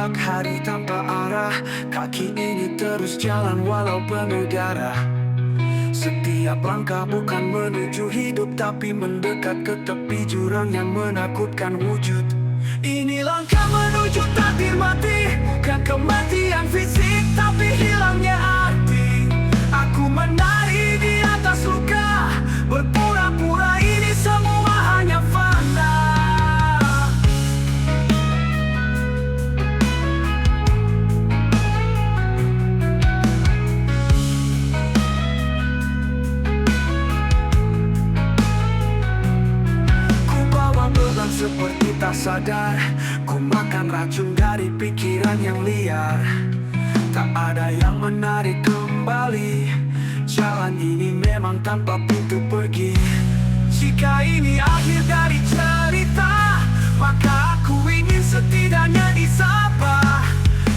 menabrak hari tanpa arah. Kaki ini terus jalan walau penuh darah. Setiap langkah bukan menuju hidup, tapi mendekat ke tepi jurang yang menakutkan wujud. Ini langkah menuju takdir mati, bukan kematian fisik, tapi hilangnya arti. Aku menari di atas luka, berpura-pura ini semua hanya fana. Ku bawa beban seperti tak sadar, ku makan racun dari pikiran yang liar. Tak ada yang menarik kembali, jalan ini memang tanpa pintu pergi. Jika ini akhir dari cerita, maka aku ingin setidaknya disapa.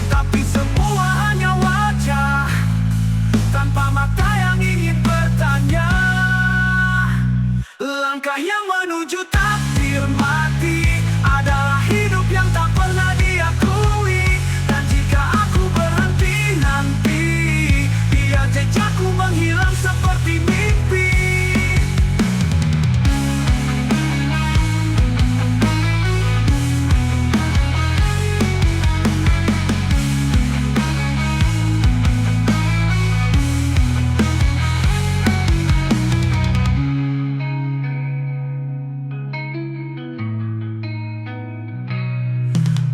Tapi semua hanya wajah, tanpa mata yang ingin bertanya. Langkah yang menuju takdir mati adalah hidup yang tak pernah diakui. Dan jika aku berhenti nanti, biar jejakku menghilang seperti mimpi.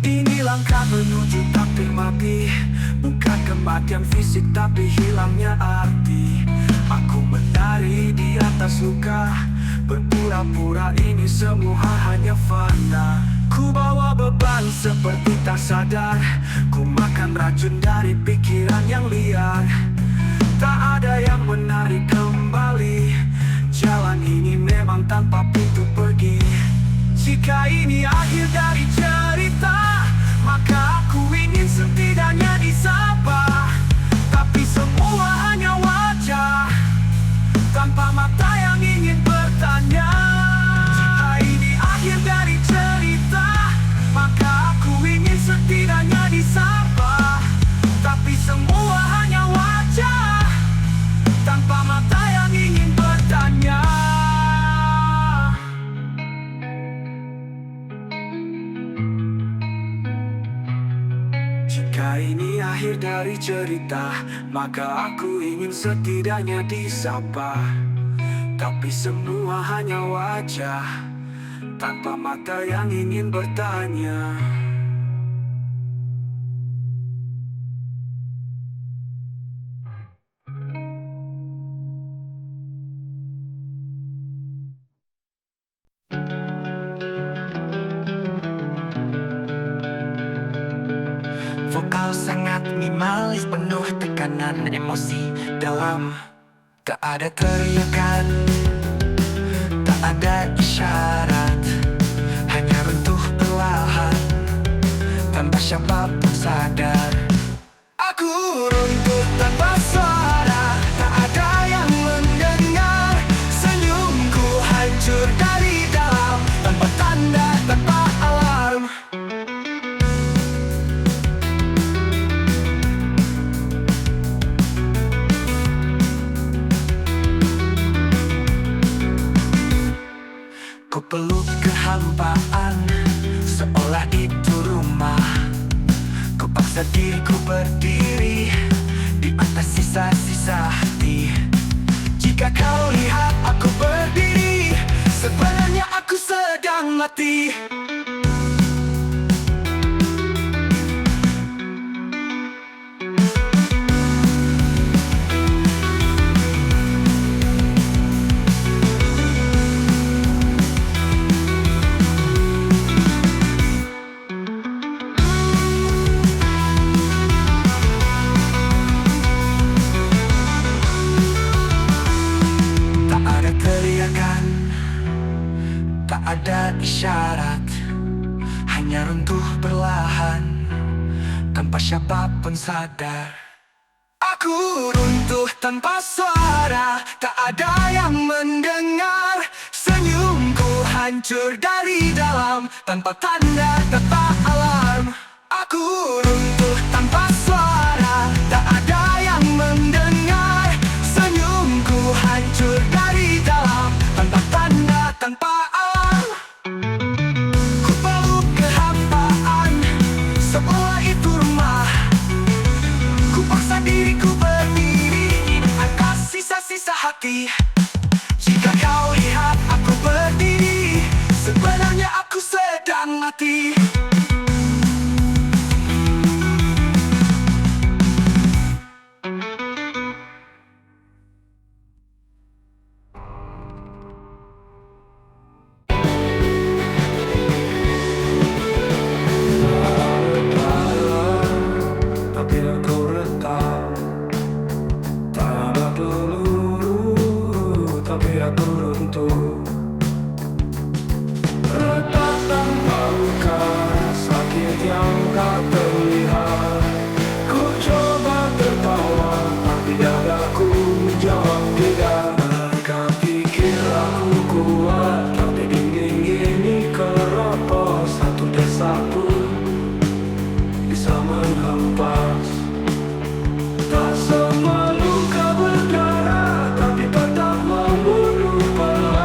Ini langkah menuju takdir mati, bukan kematian fisik tapi hilangnya arti. Aku menari di atas luka, berpura-pura ini semua hanya fana. Ku bawa beban seperti tak sadar, ku makan racun dari pikiran yang liar. Tak ada yang menarik kembali, jalan ini memang tanpa pintu pergi. Jika ini akhir dari cerita, maka aku ingin setidaknya disapa. Tapi semua hanya wajah, tanpa mata yang ingin bertanya. Jika ini akhir dari cerita, maka aku ingin setidaknya disapa. Tapi semua hanya wajah, tanpa mata yang ingin bertanya. Jika ini akhir dari cerita, maka aku ingin setidaknya disapa. Tapi semua hanya wajah, tanpa mata yang ingin bertanya. Vokal sangat minimalis, penuh tekanan emosi dalam. Tak ada teriakan, tak ada isyarat, hanya runtuh perlahan, tanpa siapapun sadar. Aku runtuh tanpa suara, tak ada yang mendengar. Senyumku hancur dari dalam, tanpa tanda, tanpa alarm. Ku peluk kehampaan, seolah itu rumah. Ku paksa diriku berdiri di atas sisa-sisa hati. Jika kau lihat aku berdiri, sebenarnya aku sedang mati. Tak ada isyarat, hanya runtuh perlahan, tanpa siapapun sadar. Aku runtuh tanpa suara, tak ada yang mendengar. Senyumku hancur dari dalam, tanpa tanda, tanpa alarm. Aku runtuh tanpa suara, tak ada yang mendengar. Senyumku hancur dari dalam, tanpa tanda, tanpa arah. Ku peluk kehampaan, seolah itu rumah. Ku paksa diriku berdiri, angkat sisa-sisa hati. Jika kau lihat aku berdiri, sebenarnya aku sedang mati. Tapi aku retak, tak ada peluru, tapi aku runtuh. Retak tanpa luka, sakit yang tak terlihat. Ku coba tertawa, tapi dadaku menjawab tidak. Mereka pikir aku kuat, tapi dinding ini keropos. Satu desak pun bisa menghempas. Tak semua luka berdarah, tapi tetap membunuh perlahan.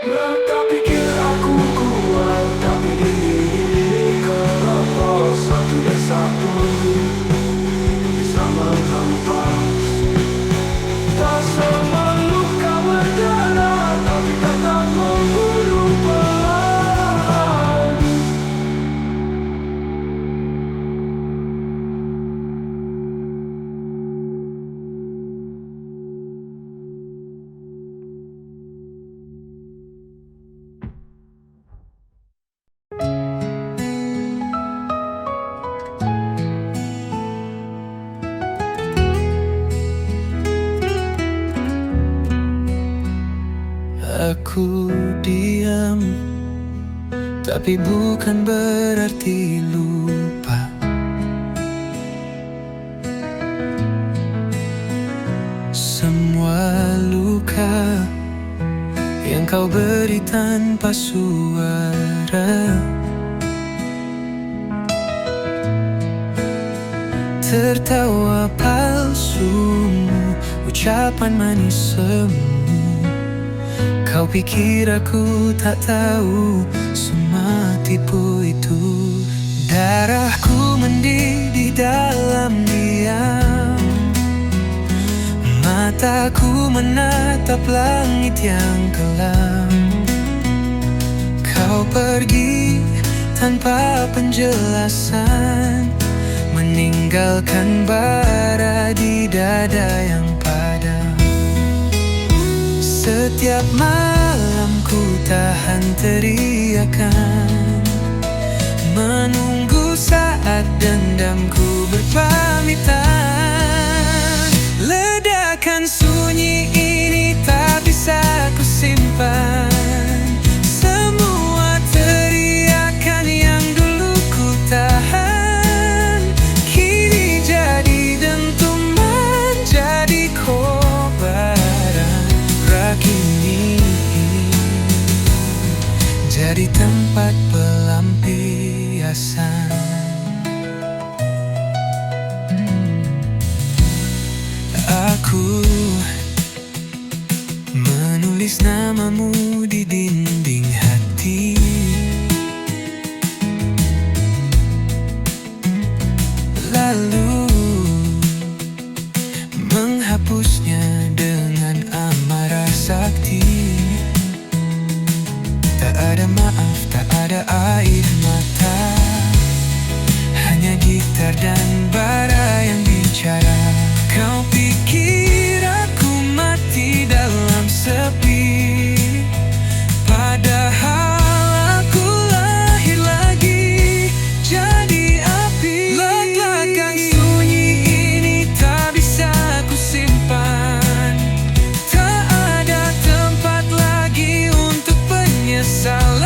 Mereka pikir aku kuat, tapi dinding ini keropos. Satu desak pun bisa menghempas. Tak semua luka berdarah, tapi tetap membunuh perlahan. Aku diam, tapi bukan berarti lupa. Semua luka yang kau beri tanpa suara, tertawa palsumu, ucapan manis semu. Kau pikir aku tak tahu semua tipu itu. Darahku mendidih dalam diam, mataku menatap langit yang kelam. Kau pergi tanpa penjelasan, meninggalkan bara di dada yang padam. Setiap malam ku tahan teriakan, menunggu saat dendamku berpamitan. Ledakan sunyi ini tak bisa ku simpan. Semua teriakan yang dulu ku tahan, kini jadi dentuman, jadi kobaran. Kini jadi tempat pelampiasan. Aku tulis namamu di dinding hati. Lalu menghapusnya dengan amarah sakti. Tak ada maaf, tak ada air mata, hanya gitar dan bara yang bicara. Kau pikir aku mati dalam sepi, padahal aku lahir lagi jadi api. Leg-legan sunyi ini tak bisa ku simpan. Tak ada tempat lagi untuk penyesalan.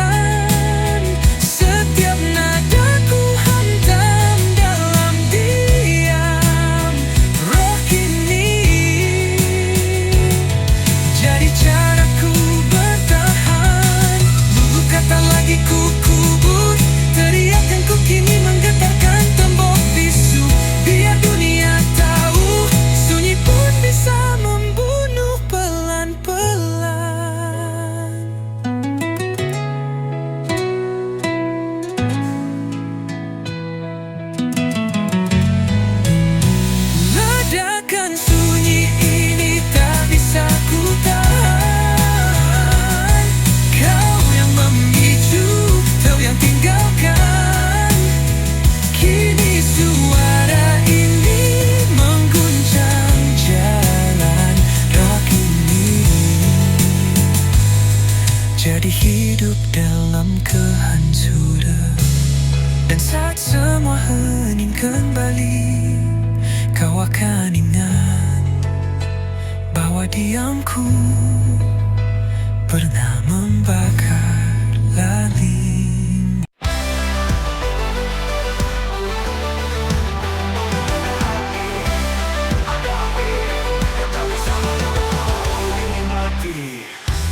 Setiap nada ku hantam dalam diam. Roh ini jadi caraku bertahan. Dulu kata lagi ku kubur, teriakanku kini menggetarkan tembok bisu. Biar dunia tahu, sunyi pun bisa membunuh pelan-pelan. Ledakan sunyi ini tak bisa ku tahan. Kau yang memicu, kau yang tinggalkan. Kini suara ini mengguncang jalan. Rock ini jadi hidup dalam kehancuran. Dan saat semua hening kembali, kau akan ingat bahwa diamku pernah membakar lalin.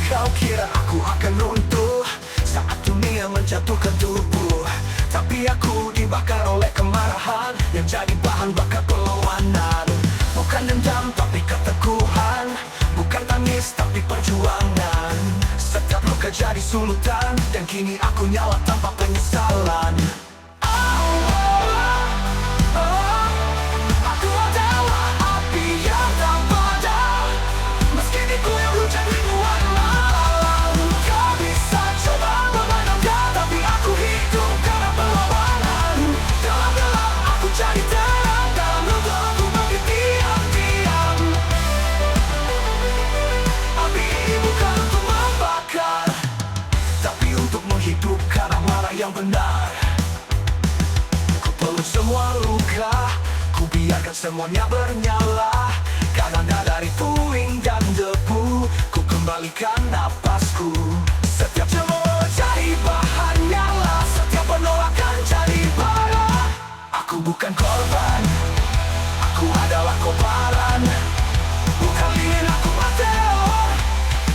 Kau kira aku akan runtuh saat dunia menjatuhkan tubuh, tapi aku dibakar oleh kemarahan yang jadi bahan bakar perlawanan. Bukan dendam tapi keteguhan, bukan tangis tapi perjuangan. Setiap luka jadi sulutan, dan kini aku nyala tanpa penyesalan. Aku adalah api yang tak padam, meski diguyur hujan ribuan malam. Kau bisa coba memadamkan, tapi aku hidup karena perlawanan. Dalam gelap aku jadi terang, dalam luka aku bangkit diam-diam. Api ini bukan untuk membakar, tapi untuk menghidupkan amarah yang benar. Ku peluk semua luka, ku biarkan semuanya bernyala. Karena dari puing dan debu, ku kembalikan napasku. Setiap cemooh jadi bahan nyala, setiap penolakan jadi bara. Aku bukan korban, aku adalah kobaran. Bukan lilin, aku meteor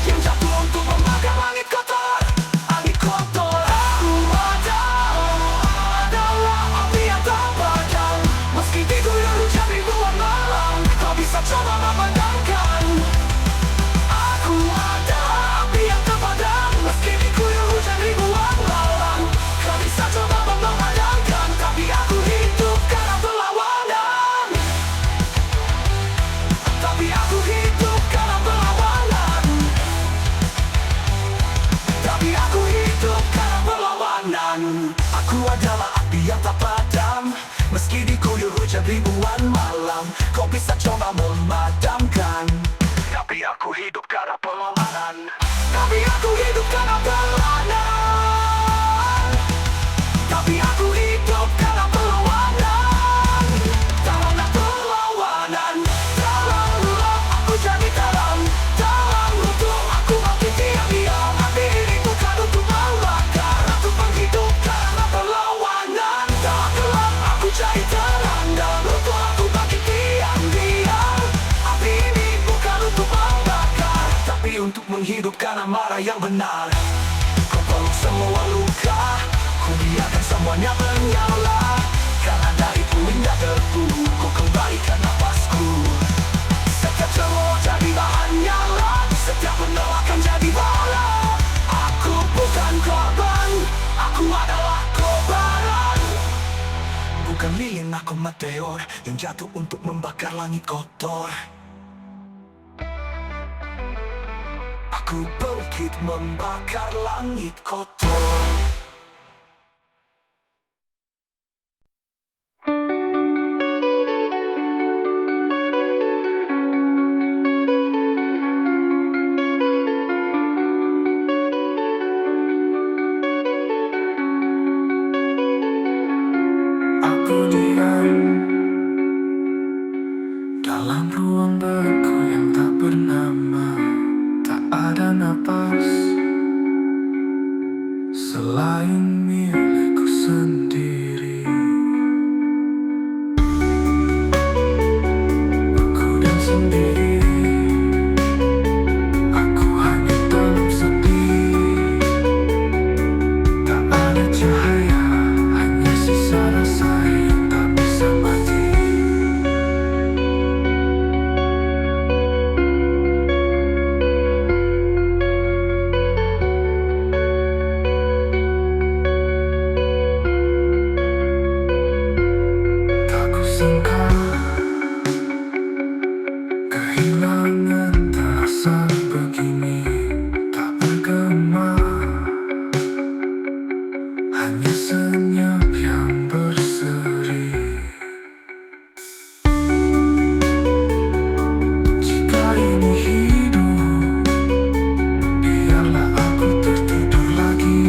yang jatuh untuk membakar langit kotor. Langit kotor. Aku adalah api yang tak padam, meski diguyur hujan ribuan malam. Kau bisa coba memadamkan. Aku adalah api yang tak padam, meski diguyur hujan ribuan malam. Kau bisa coba memadamkan, tapi aku hidup karena perlawanan. Tapi aku hidup karena perlawanan. Tapi aku hidup karena perlawanan. Aku adalah api yang tak padam, meski diguyur hujan ribuan malam. Kau bisa coba memadamkan, tapi aku hidup karena perlawanan. Tapi aku hidup karena perlawanan. Tapi aku hidup karena perlawanan. Dalam perlawanan, dalam gelap aku jadi terang. Dalam runtuh aku bangkit diam-diam. Api ini bukan untuk membakar, untuk menghidupkan perlawanan. Dalam gelap aku jadi terang, dalam runtuh aku bangkit diam-diam. Api ini bukan untuk membakar, tapi untuk menghidupkan amarah yang benar. Kau peluk semua luka, ku biarkan semuanya menyala. Karena dari puing dan debu, ku kembalikan napasku. Setiap cemooh jadi bahan nyala, setiap penolakan jadi Yakin aku meteor yang jatuh untuk membakar langit kotor. Aku bangkit membakar langit kotor. Aku diam dalam ruang beku yang tak bernama. Tak ada napas selain milikku sendiri. Aku dan sendiri. Aku hanya dalam sepi. Tak ada cahaya, hanya sisa rasa yang tak bisa mati. Tak kusangka kehilangan terasa begini. Tak bergema, hanya senyap yang berseri. Jika ini hidup, biarlah aku tertidur lagi.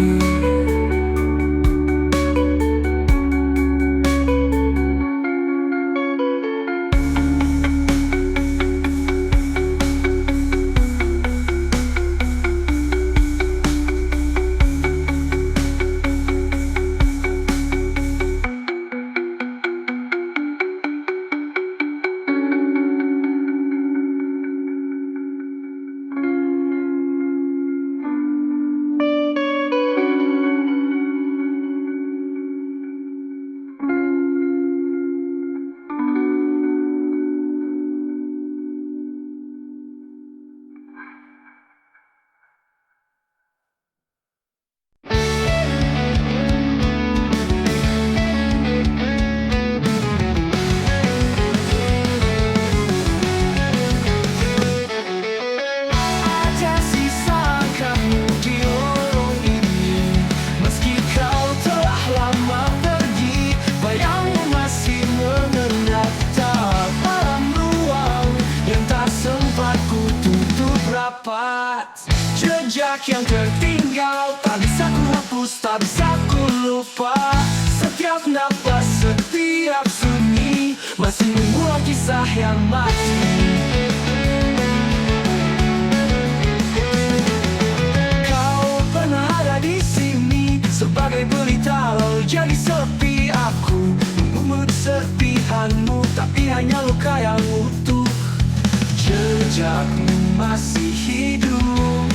Ada sisa kamu di lorong ini. Meski kau telah lama pergi, bayangmu masih mengendap dalam ruang yang tak sempat ku tutup rapat. Jejak yang tertinggal tak bisa ku hapus, tak bisa ku lupa. Setiap napas, setiap sunyi masih mengulang kisah yang mati. Sebagai pelita lalu jadi sepi. Aku mengumet serpihanmu, tapi hanya luka yang utuh. Jejakmu masih hidup,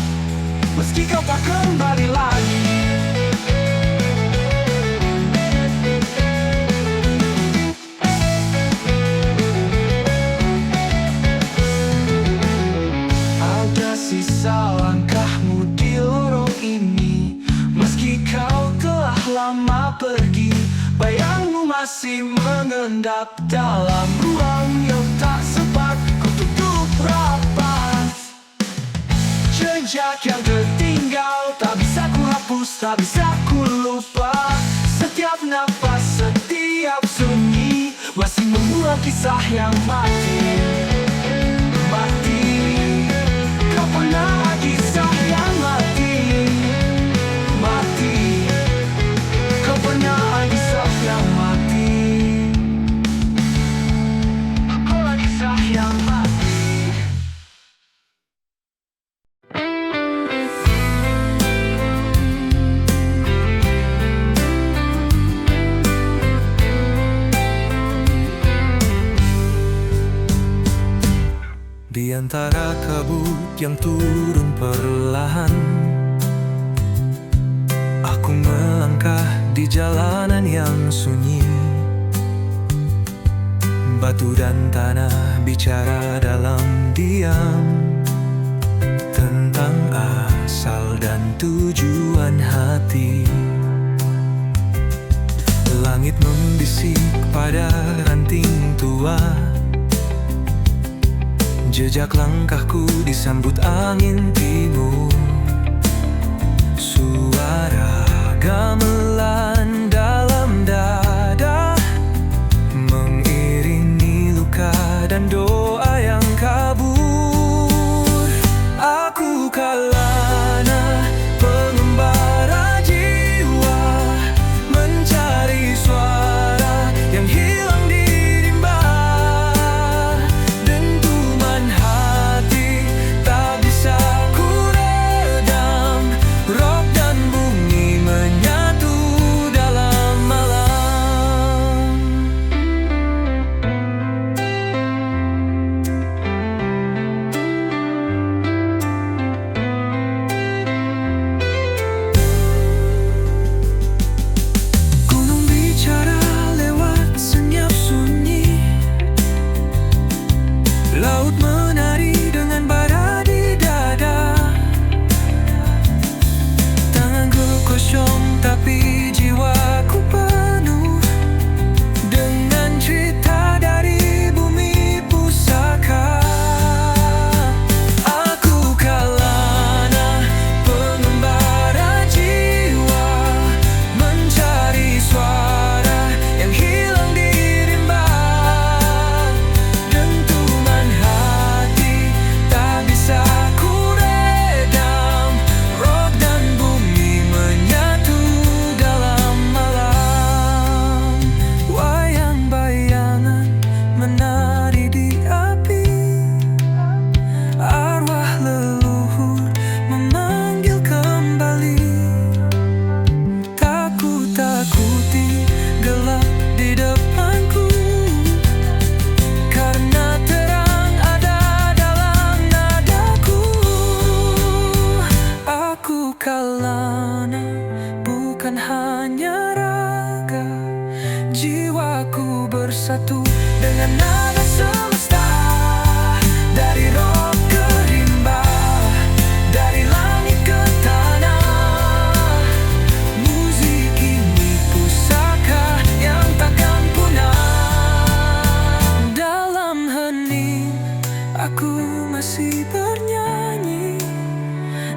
meski kau tak kembali lagi. Ada sisa langkahmu di lorong ini. Meski kau telah lama pergi, bayangmu masih mengendap dalam ruang yang tak sempat ku tutup rapat. Jejak yang tertinggal tak bisa ku hapus, tak bisa ku lupa. Setiap nafas, setiap sunyi masih mengulang kisah yang mati. Mati, kau pernah kisah yang mati. Mati, kau pernah kisah yang mati. Kau kisah yang mati. Di antara kabut yang turun perlahan, aku melangkah di jalanan yang sunyi. Batu dan tanah bicara dalam diam tentang asal dan tujuan hati. Langit membisik pada ranting tua. Jejak langkahku disambut angin timur. Suara gamelan dalam dada mengiringi luka dan doa yang kabur. Aku Kalana, pengembara jiwa, mencari suara yang hilang di rimba. Dentuman hati tak bisa ku redam. Rock dan bumi menyatu dalam malam. Gunung bicara lewat senyap sunyi. Laut menari dengan bara di dada. Tanganku kosong tapi jiwaku penuh dengan cerita dari bumi pusaka. Aku Kalana, pengembara jiwa, mencari suara yang hilang di rimba. Dentuman hati tak bisa ku redam. Rock dan bumi menyatu dalam malam. Wayang bayangan menari di api. Arwah leluhur memanggil kembali. Tak ku takuti gelap di depanku, karena terang ada dalam nadaku. Aku Kalana, bukan hanya raga. Jiwaku bersatu dengan nada semesta. Dari roh ke rimba, dari langit ke tanah. Musik ini pusaka yang takkan punah. Dalam hening aku masih bernyanyi.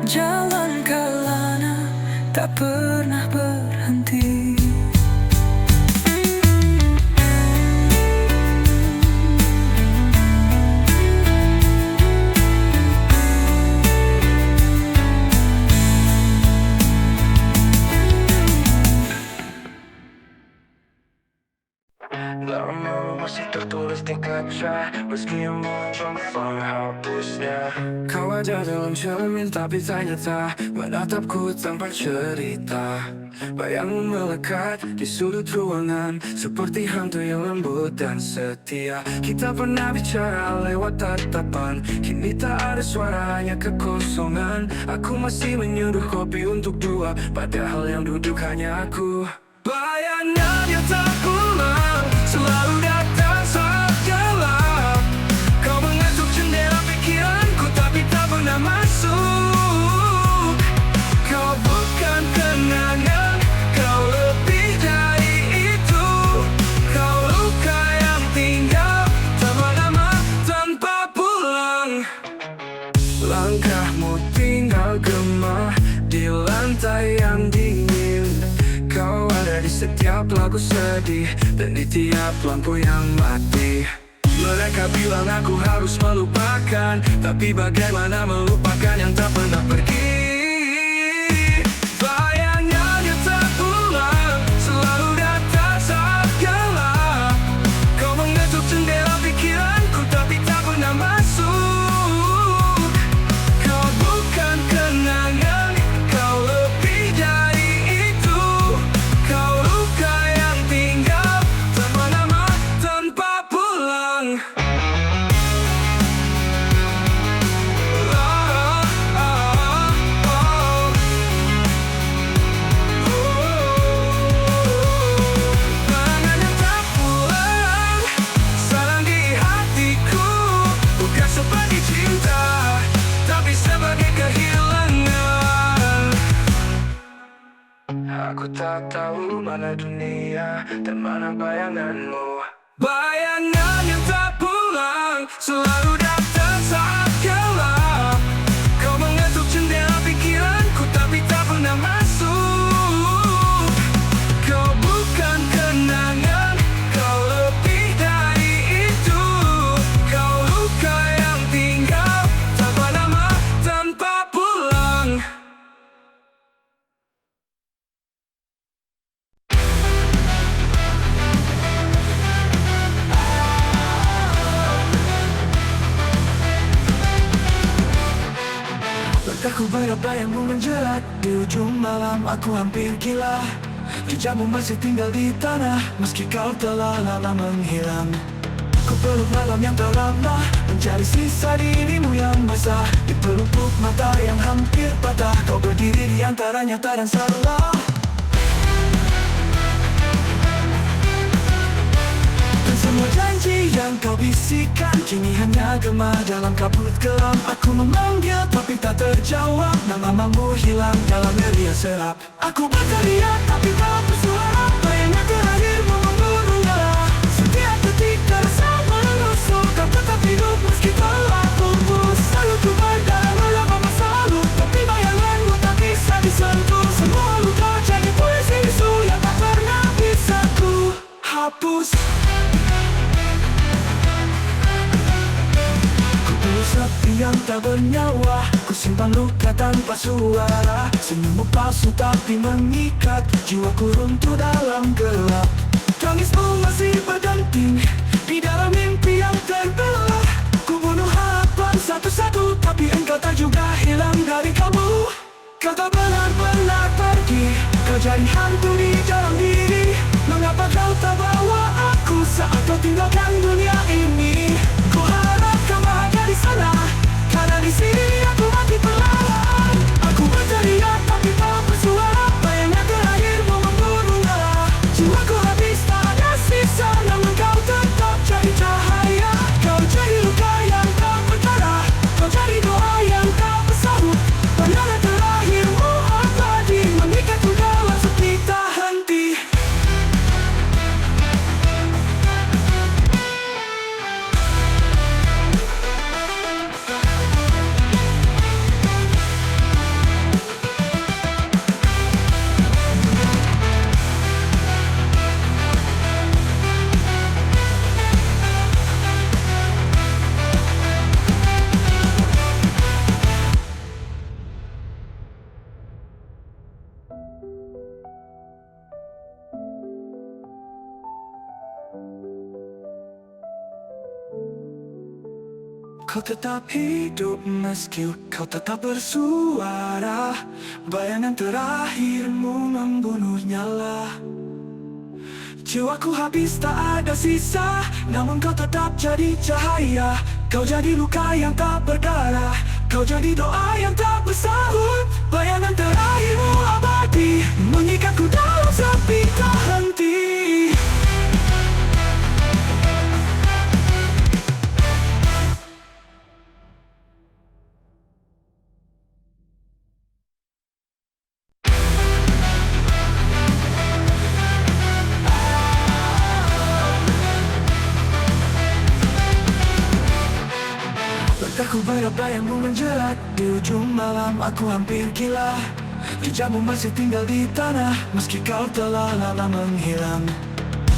Jalan Kalana tak pernah berhenti. Lama masih tertulis di kaca, meski yang mencoba hapusnya. Kau ada dalam cermin tapi tak nyata, menatapku tanpa cerita. Bayangmu melekat di sudut ruangan, seperti hantu yang lembut dan setia. Kita pernah bicara lewat tatapan, kini tak ada suara, hanya kekosongan. Aku masih menyeduh kopi untuk dua, padahal yang duduk hanya aku. Bayangannya tak pulang, selalu datang saat gelap. Kau mengetuk jendela pikiranku tapi tak pernah masuk. Kau bukan kenangan, kau lebih dari itu. Kau luka yang tinggal tanpa nama, tanpa pulang. Langkahmu tinggal gema di lantai yang dingin. Kau ada di setiap lagu sedih dan di tiap lampu yang mati. Mereka bilang aku harus melupakan, tapi bagaimana melupakan yang tak pernah pergi? Bayangannya tak pulang, selalu datang saat gelap. Kau mengetuk jendela pikiranku tapi tak pernah masuk. Kau bukan kenangan, kau lebih dari itu. Kau luka yang tinggal tanpa nama, tanpa pulang. Aku tak tahu mana dunia dan mana bayanganmu. Bayangan yang tak pulang selalu datang saat gelap. Kau mengetuk jendela pikiranku tapi tak pernah masuk. Kau bukan kenangan, kau lebih dari itu. Kau luka yang tinggal tanpa nama, tanpa pulang. Aku bayang-bayangmu menjerat di ujung malam, aku hampir gila. Jejakmu masih tinggal di tanah, meski kau telah lama menghilang. Ku peluk malam yang terlama, mencari sisa dirimu yang basah. Di pelupuk mata yang hampir patah, kau berdiri di antara nyata dan salah. Dan semua janji yang kau bisikan kini hanya gema dalam kabut kelam. Aku memanggil tapi tak terjawab, namamu hilang dalam geria serap. Aku berteriak tapi tak bersuara, bayangnya terakhirmu memburu nyala. Setiap detik terasa menusuk, kau tetap hidup meski telah pupus. Selalu ku berdarah melawan masa lalu, tapi bayanganmu tak bisa disentuh. Semua luka jadi puisi bisu yang tak pernah bisa ku hapus. Sepi yang tak bernyawa, ku simpan luka tanpa suara. Senyummu palsu tapi mengikat, jiwaku runtuh dalam gelap. Tangismu masih berdenting di dalam mimpi yang terbelah. Ku bunuh harapan satu-satu, tapi engkau tak juga hilang dari kamu. Kau tak benar-benar pergi, kau jadi hantu di dalam diri. Mengapa kau tak bawa aku saat kau tinggalkan dunia ini? Ku harap kau bahagia di sana, karena di sini aku mati perlahan. Aku berteriak tapi tak bersuara, bayangnya terakhirmu memburu nyala. Jiwaku habis tak ada sisa, namun kau tetap jadi cahaya. Kau jadi luka yang tak berdarah, kau jadi doa yang tak bersahut. Bayangan terakhirmu abadi, mengikatku dalam sepi tak henti. Kau tetap hidup meski kau tetap bersuara. Bayangan terakhirmu membunuh nyala. Jiwaku habis tak ada sisa, namun kau tetap jadi cahaya. Kau jadi luka yang tak berdarah, kau jadi doa yang tak bersahut. Bayangan terakhirmu abadi, mengikatku dalam sepi tak henti. Aku bayang-bayangmu menjerat di ujung malam, aku hampir gila. Jejakmu masih tinggal di tanah, meski kau telah lama menghilang.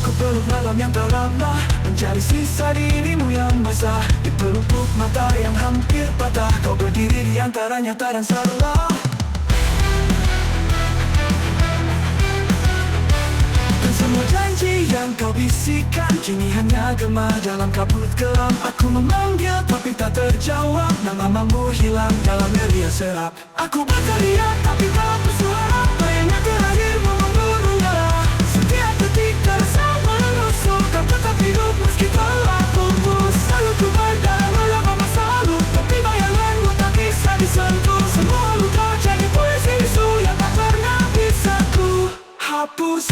Ku peluk malam yang terlama, mencari sisa dirimu yang basah. Di pelupuk mata yang hampir patah, kau berdiri di antara nyata dan salah. Semua janji yang kau bisikan kini hanya gema dalam kabut kelam. Aku memanggil tapi tak terjawab, namamu hilang dalam geria serap. Aku berteriak tapi tak bersuara, bayangnya terakhirmu memburu nyala. Setiap detik terasa menusuk, kau tetap hidup meski telah pupus. Selalu ku berdarah melawan masa lalu, tapi bayanganmu tak bisa disentuh. Semua luka jadi puisi bisu yang tak pernah bisa ku hapus.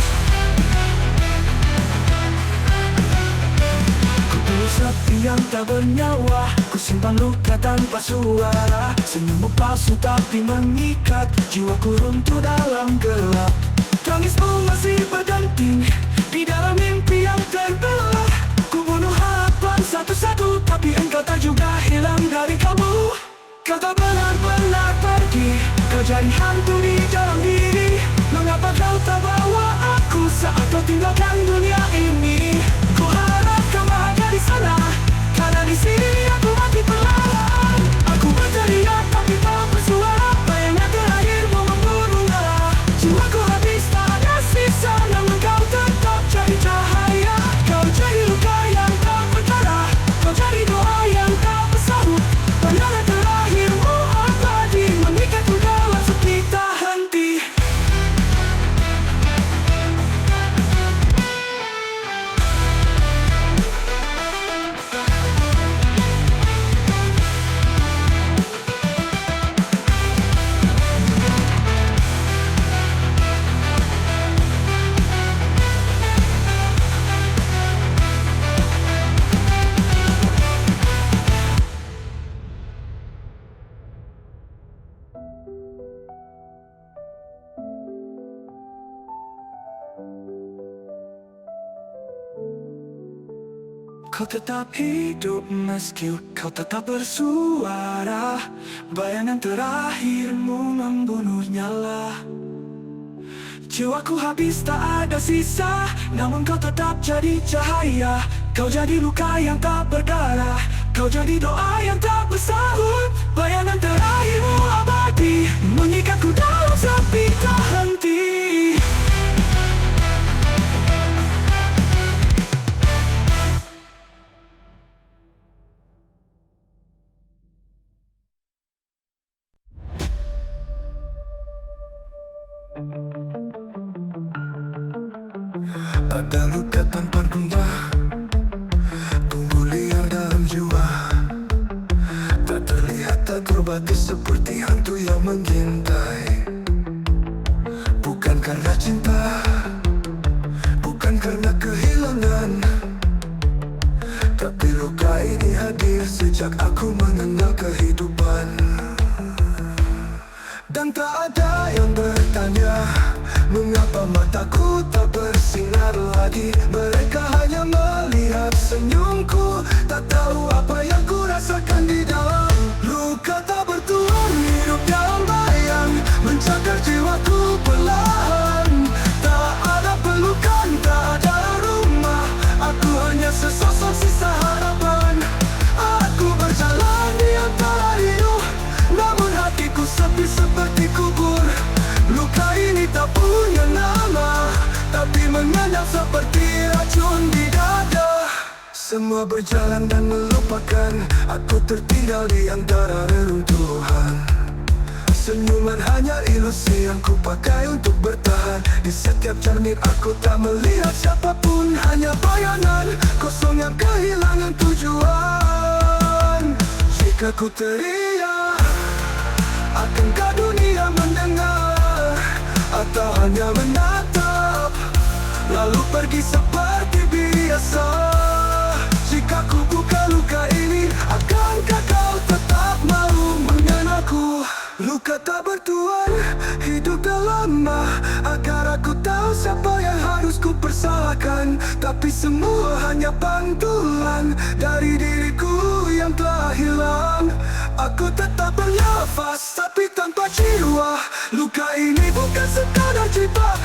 Sepi yang tak bernyawa, ku simpan luka tanpa suara. Senyummu palsu tapi mengikat, jiwaku runtuh dalam gelap. Tangismu masih berdenting di dalam mimpi yang terbelah. Ku bunuh harapan satu-satu, tapi engkau tak juga hilang dari kamu. Kau tak benar-benar pergi, kau jadi hantu di dalam diri. Mengapa kau tak bawa aku saat kau tinggalkan dunia ini? Ku harap kau bahagia di sana, karena di sini aku mati perlahan. Aku berteriak tapi tak bersuara, bayangan terakhirmu membunuh lara. Jiwaku habis tak ada sisa, namun kau tetap jadi cahaya. Kau jadi luka yang tak berdarah, kau jadi doa yang tak bersahut. Bayangan terakhirmu abadi, mengikatku dalam sepi tak henti. Kau tetap hidup meski kau tetap bersuara. Bayangan terakhirmu membunuh nyala. Jiwaku habis tak ada sisa, namun kau tetap jadi cahaya. Kau jadi luka yang tak berdarah, kau jadi doa yang tak bersahut. Bayangan terakhirmu abadi, mengikatku dalam sepi tak henti. Ada luka tanpa kembang, tumbuh liar dalam jiwa. Tak terlihat, tak terbagi, seperti hantu yang mengintai. Bukan karena cinta, bukan karena kehilangan, tapi luka ini hadir sejak aku mengenal kehidupan. Dan tak ada yang bertanya, mengapa mataku tak bersinar lagi. Mereka hanya melihat senyumku, tak tahu apa yang ku rasakan di dalam. Luka tak bertuan, hidup dalam bayang, mencakar jiwaku perlahan. Tak ada pelukan, tak ada rumah, aku hanya sesosok sisa harapan. Aku berjalan di antara hidup, namun hatiku sepi seperti kubur. Luka ini tak punya nama, tapi mengendap seperti racun di dada. Semua berjalan dan melupakan, aku tertinggal di antara reruntuhan. Senyuman hanya ilusi yang ku pakai untuk bertahan. Di setiap cermin aku tak melihat siapapun, hanya bayangan kosong yang kehilangan tujuan. Jika ku teriak, akankah dunia mendengar? Atau hanya menatap, lalu pergi seperti biasa? Jika ku buka luka ini, akankah kau tetap mau mengenalku? Luka tak bertuan, hidup dalam agar aku tahu siapa yang harus ku persalahkan. Tapi semua hanya pantulan dari diriku yang telah hilang. Aku tetap bernafas, tapi tanpa jiwa. Luka ini bukan sekadar cerita.